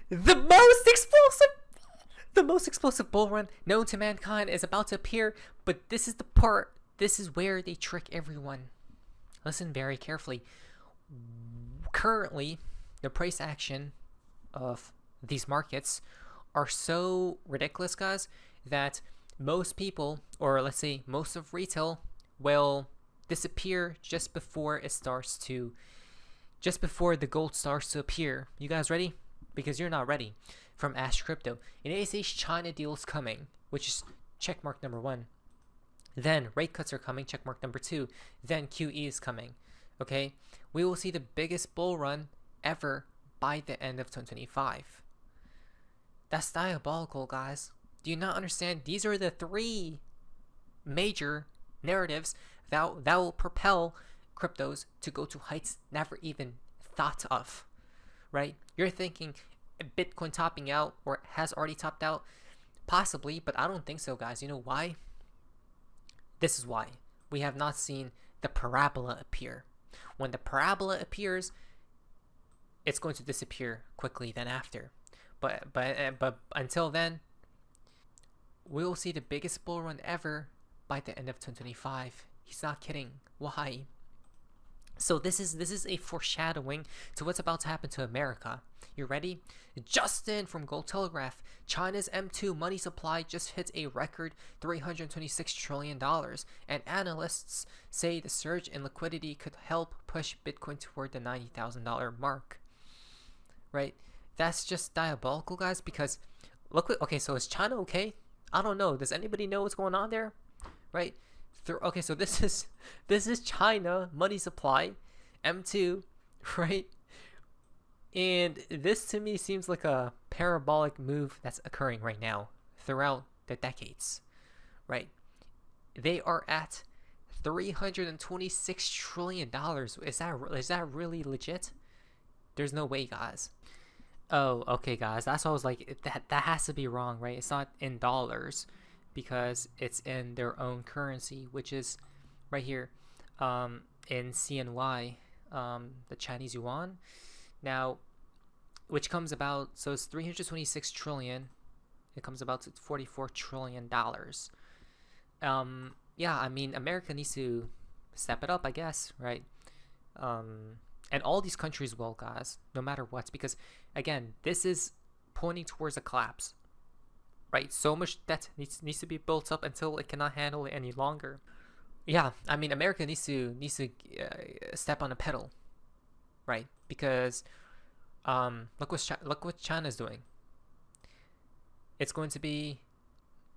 The most explosive bull run known to mankind is about to appear, but this is the part, this is where they trick everyone. Listen very carefully. Currently, the price action of these markets are so ridiculous, guys, that most people, or let's say most of retail, will disappear just before the gold starts to appear. You guys ready? Because you're not ready. From Ash Crypto, United States China deal is coming, which is checkmark number 1. Then rate cuts are coming, checkmark number 2. Then QE is coming. Okay, we will see the biggest bull run ever by the end of 2025. That's diabolical, guys. Do you not understand? These are the 3 major narratives that will propel cryptos to go to heights never even thought of, right? You're thinking Bitcoin topping out, or has already topped out, possibly, but I don't think so, guys. You know why? This is why. We have not seen the parabola appear. When the parabola appears, it's going to disappear quickly then after. But until then, we will see the biggest bull run ever by the end of 2025. He's not kidding. Why? So this is a foreshadowing to what's about to happen to America. You ready? Justin from Gold Telegraph. China's M2 money supply just hit a record $326 trillion, and analysts say the surge in liquidity could help push Bitcoin toward the $90,000 mark. Right? That's just diabolical, guys, because look, okay, so is China okay? I don't know. Does anybody know what's going on there? Right? Okay, so this is China money supply, M2, right? And this to me seems like a parabolic move that's occurring right now throughout the decades, right? They are at $326 trillion. Is that really legit? There's no way, guys. Oh, okay, guys. That's why I was like, that has to be wrong, right? It's not in dollars, because it's in their own currency, which is right here in CNY, the Chinese yuan. Now, which comes about, so it's 326 trillion. It comes about to $44 trillion. Yeah, I mean, America needs to step it up, I guess, right? And all these countries will, guys, no matter what, because again, this is pointing towards a collapse. Right, so much debt needs to be built up until it cannot handle it any longer. Yeah, I mean, America needs to step on a pedal, right? Because look what China's doing. It's going to be,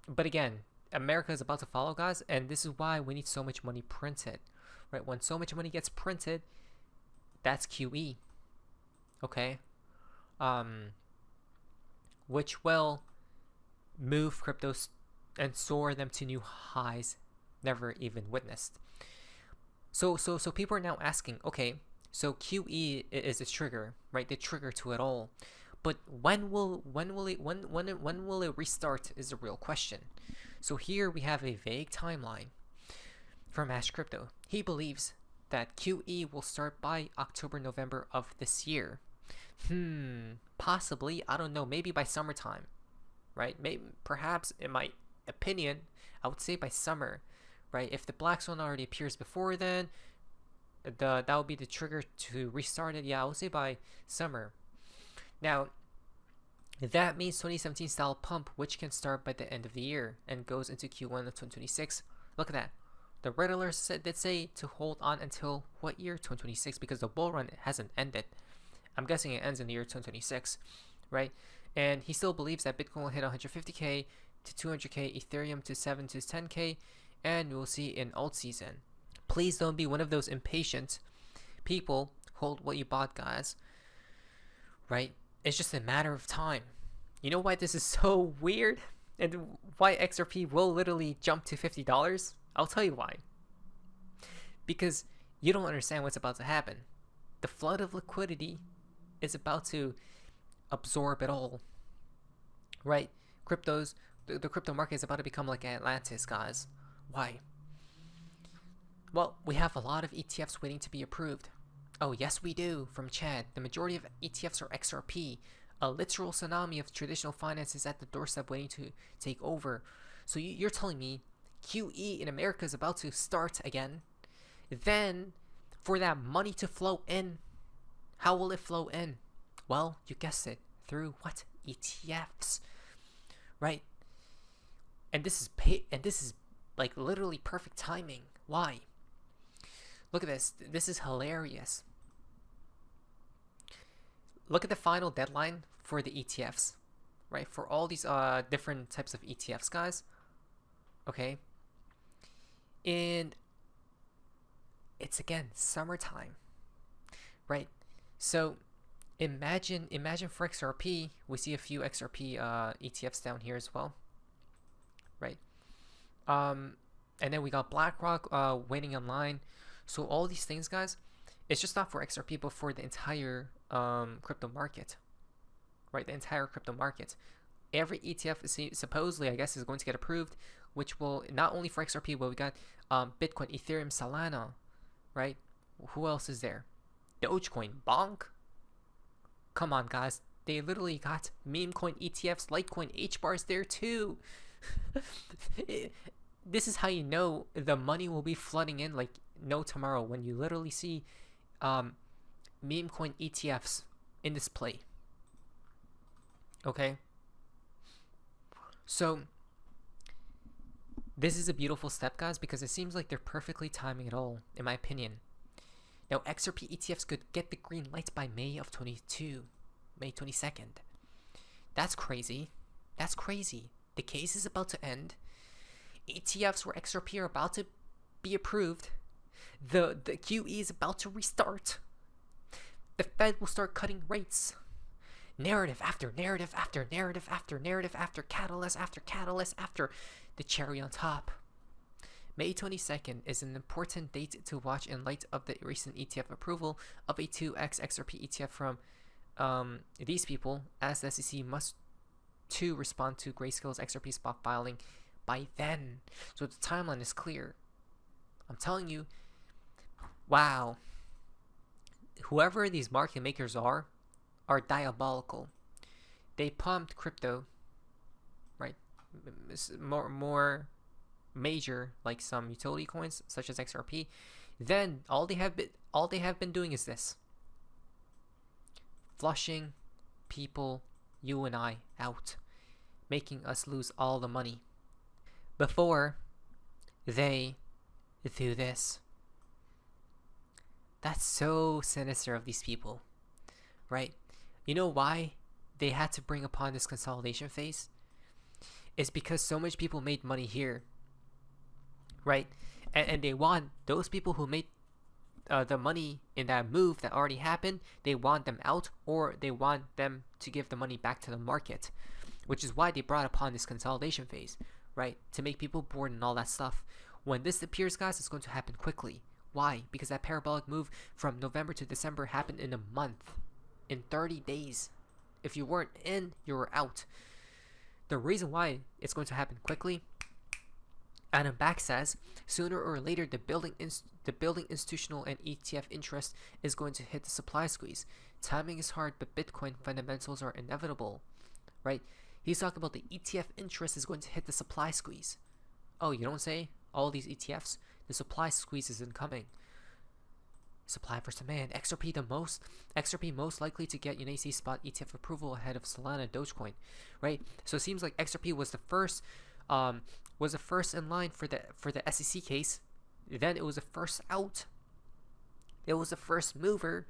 but again, America is about to follow, guys, and this is why we need so much money printed, right? When so much money gets printed, that's QE, okay? Which will move cryptos and soar them to new highs never even witnessed. So people are now asking, okay, so QE is a trigger, right? The trigger to it all. But when will it restart is the real question. So here we have a vague timeline from Ash Crypto. He believes that QE will start by October, November of this year. Possibly, I don't know, maybe by summertime. Right? Maybe, perhaps, in my opinion, I would say by summer, right? If the black swan already appears before then, that would be the trigger to restart it. Yeah, I would say by summer. Now, that means 2017 style pump, which can start by the end of the year and goes into Q1 of 2026. Look at that. The red alert did say to hold on until what year? 2026, because the bull run hasn't ended. I'm guessing it ends in the year 2026, right? And he still believes that Bitcoin will hit 150k to 200k, Ethereum to 7 to 10k, and we'll see in alt season. Please don't be one of those impatient people. Hold what you bought, guys. Right? It's just a matter of time. You know why this is so weird? And why XRP will literally jump to $50? I'll tell you why. Because you don't understand what's about to happen. The flood of liquidity is about to absorb it all, right? The crypto market is about to become like Atlantis, guys. Why? Well, we have a lot of ETFs waiting to be approved. Oh, yes, we do. From Chad, the majority of ETFs are XRP. A literal tsunami of traditional finance is at the doorstep waiting to take over. So you're telling me QE in America is about to start again? Then, for that money to flow in, how will it flow in? Well, you guessed it, through what? ETFs, right? And this is like literally perfect timing. Why? Look at this. This is hilarious. Look at the final deadline for the ETFs, right? For all these different types of ETFs, guys. Okay. And it's again summertime, right? So imagine for XRP, we see a few XRP ETFs down here as well, right? And then we got BlackRock waiting online. So all these things, guys, it's just not for XRP, but for the entire crypto market, right? The entire crypto market. Every ETF is supposedly, I guess, is going to get approved, which will not only for XRP, but we got Bitcoin, Ethereum, Solana, right? Who else is there? Dogecoin, Bonk. Come on, guys. They literally got meme coin ETFs, Litecoin, HBARs there too. This is how you know the money will be flooding in like no tomorrow, when you literally see meme coin ETFs in display. Okay? So this is a beautiful step, guys, because it seems like they're perfectly timing it all, in my opinion. Now, XRP ETFs could get the green light by May 22nd. That's crazy. That's crazy. The case is about to end. ETFs for XRP are about to be approved. The QE is about to restart. The Fed will start cutting rates. Narrative after narrative after narrative after narrative after catalyst after catalyst after the cherry on top. May 22nd is an important date to watch in light of the recent ETF approval of a 2x XRP ETF from these people, as the SEC must to respond to Grayscale's XRP spot filing by then. So the timeline is clear. I'm telling you, wow. Whoever these market makers are diabolical. They pumped crypto, right? More major, like some utility coins such as XRP. Then all they have been doing is this: flushing people, you and I, out, making us lose all the money before they do this. That's so sinister of these people, right? You know why they had to bring upon this consolidation phase? It's because so much people made money here, right? And they want those people who made the money in that move that already happened, they want them out, or they want them to give the money back to the market, which is why they brought upon this consolidation phase, right? To make people bored and all that stuff. When this appears, guys, it's going to happen quickly. Why? Because that parabolic move from November to December happened in a month, in 30 days. If you weren't in, you were out. The reason why it's going to happen quickly, Adam Back says, sooner or later the building institutional and ETF interest is going to hit the supply squeeze. Timing is hard, but Bitcoin fundamentals are inevitable, right? He's talking about the ETF interest is going to hit the supply squeeze. Oh, you don't say? All these ETFs, the supply squeeze is incoming. Supply versus demand. XRP most likely to get UNC spot ETF approval ahead of Solana and Dogecoin, right? So it seems like XRP was the first in line for the SEC case. Then it was the first out. It was the first mover,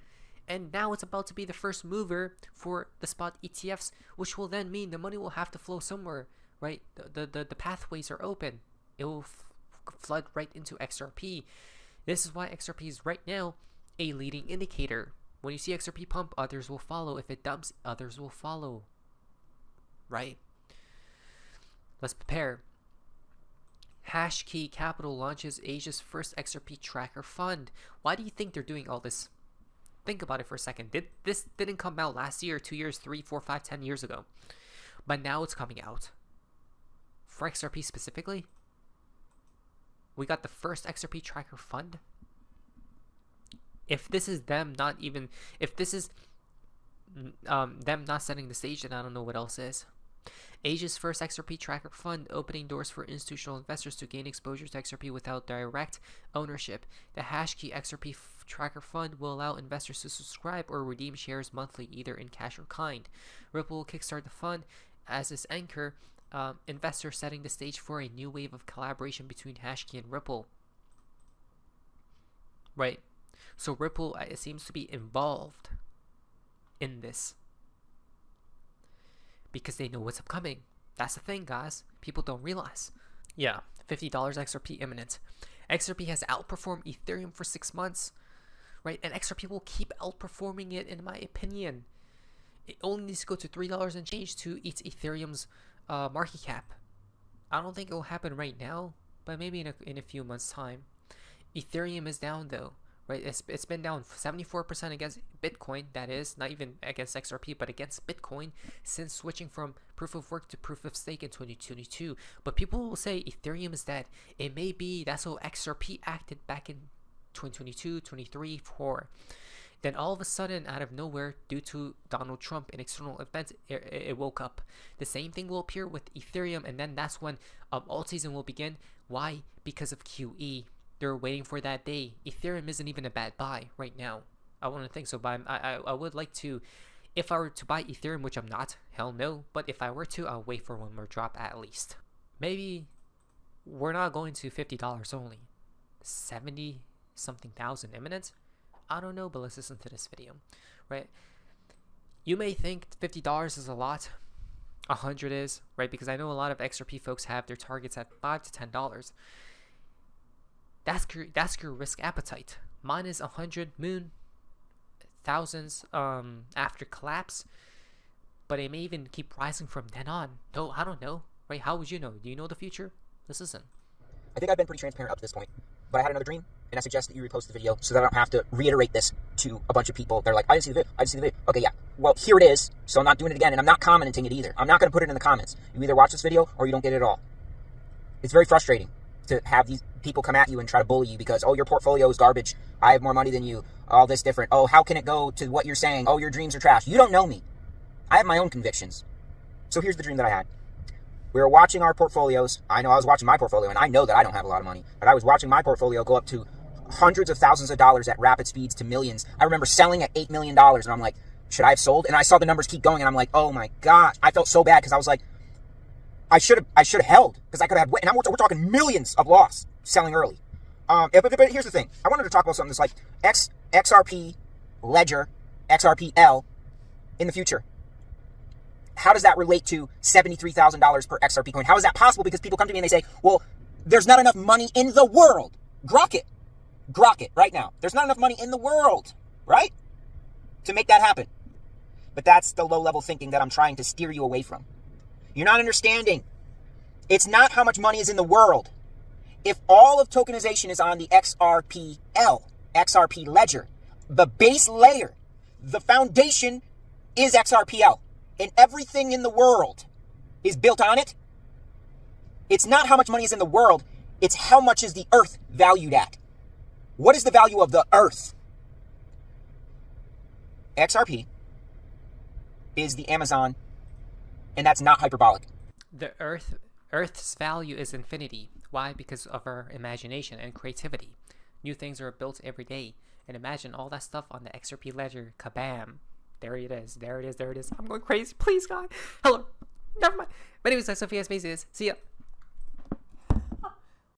and now it's about to be the first mover for the spot ETFs, which will then mean the money will have to flow somewhere, right? The pathways are open. It will flood right into XRP. This is why XRP is right now a leading indicator. When you see XRP pump, others will follow. If it dumps, others will follow, right? Let's prepare. Hashkey Capital launches Asia's first XRP tracker fund. Why do you think they're doing all this? Think about it for a second. This didn't come out last year, 2 years, 3, 4, 5, 10 years ago. But now it's coming out. For XRP specifically, we got the first XRP tracker fund. If this is them if this is them not setting the stage, then I don't know what else is. Asia's first XRP tracker fund, opening doors for institutional investors to gain exposure to XRP without direct ownership. The Hashkey XRP tracker fund will allow investors to subscribe or redeem shares monthly, either in cash or kind. Ripple will kickstart the fund as its anchor investor, setting the stage for a new wave of collaboration between Hashkey and Ripple. Right. So Ripple, it seems to be involved in this because they know what's upcoming. That's the thing, guys. People don't realize. Yeah, $50 XRP imminent. XRP has outperformed Ethereum for 6 months, right? And XRP will keep outperforming it, in my opinion. It only needs to go to $3 and change to eat Ethereum's market cap. I don't think it will happen right now, but maybe in a few months' time. Ethereum is down though, right? It's been down 74% against Bitcoin, that is, not even against XRP, but against Bitcoin, since switching from proof of work to proof of stake in 2022. But people will say Ethereum is dead. It may be. That's how XRP acted back in 2022, 23, 4. Then all of a sudden, out of nowhere, due to Donald Trump and external events, it woke up. The same thing will appear with Ethereum, and then that's when alt season will begin. Why? Because of QE. They're waiting for that day. Ethereum isn't even a bad buy right now. I want to think so, but I would like to, if I were to buy Ethereum, which I'm not, hell no, but if I were to, I'll wait for one more drop at least. Maybe we're not going to $50 only. 70 something thousand imminent? I don't know, but let's listen to this video, right? You may think $50 is a lot, 100 is, right? Because I know a lot of XRP folks have their targets at $5 to $10. That's your risk appetite. Mine is 100 moon, thousands after collapse, but it may even keep rising from then on. No, I don't know, right? How would you know? Do you know the future? Let's listen. I think I've been pretty transparent up to this point, but I had another dream, and I suggest that you repost the video so that I don't have to reiterate this to a bunch of people. They're like, I didn't see the video. I didn't see the video. Okay, yeah. Well, here it is, so I'm not doing it again, and I'm not commenting it either. I'm not going to put it in the comments. You either watch this video or you don't get it at all. It's very frustrating to have these people come at you and try to bully you because, oh, your portfolio is garbage. I have more money than you. All this different. Oh, how can it go to what you're saying? Oh, your dreams are trash. You don't know me. I have my own convictions. So here's the dream that I had. We were watching our portfolios. I know I was watching my portfolio, and I know that I don't have a lot of money, but I was watching my portfolio go up to hundreds of thousands of dollars at rapid speeds to millions. I remember selling at $8 million, and I'm like, should I have sold? And I saw the numbers keep going, and I'm like, oh my gosh. I felt so bad because I was like, I should have held, because I could have, and we're talking millions of loss selling early. But here's the thing. I wanted to talk about something that's like XRP Ledger, XRPL in the future. How does that relate to $73,000 per XRP coin? How is that possible? Because people come to me and they say, well, there's not enough money in the world. Grok it right now. There's not enough money in the world, right? To make that happen. But that's the low-level thinking that I'm trying to steer you away from. You're not understanding. It's not how much money is in the world. If all of tokenization is on the XRPL, XRP Ledger, the base layer, the foundation is XRPL, and everything in the world is built on it, it's not how much money is in the world, it's how much is the earth valued at. What is the value of the earth? XRP is the Amazon, and that's not hyperbolic. The Earth's value is infinity. Why? Because of our imagination and creativity. New things are built every day. And imagine all that stuff on the XRP Ledger. Kabam. There it is. There it is. There it is. I'm going crazy. Please, God. Hello. Never mind. But anyways, that's Sophia's Basis. See ya.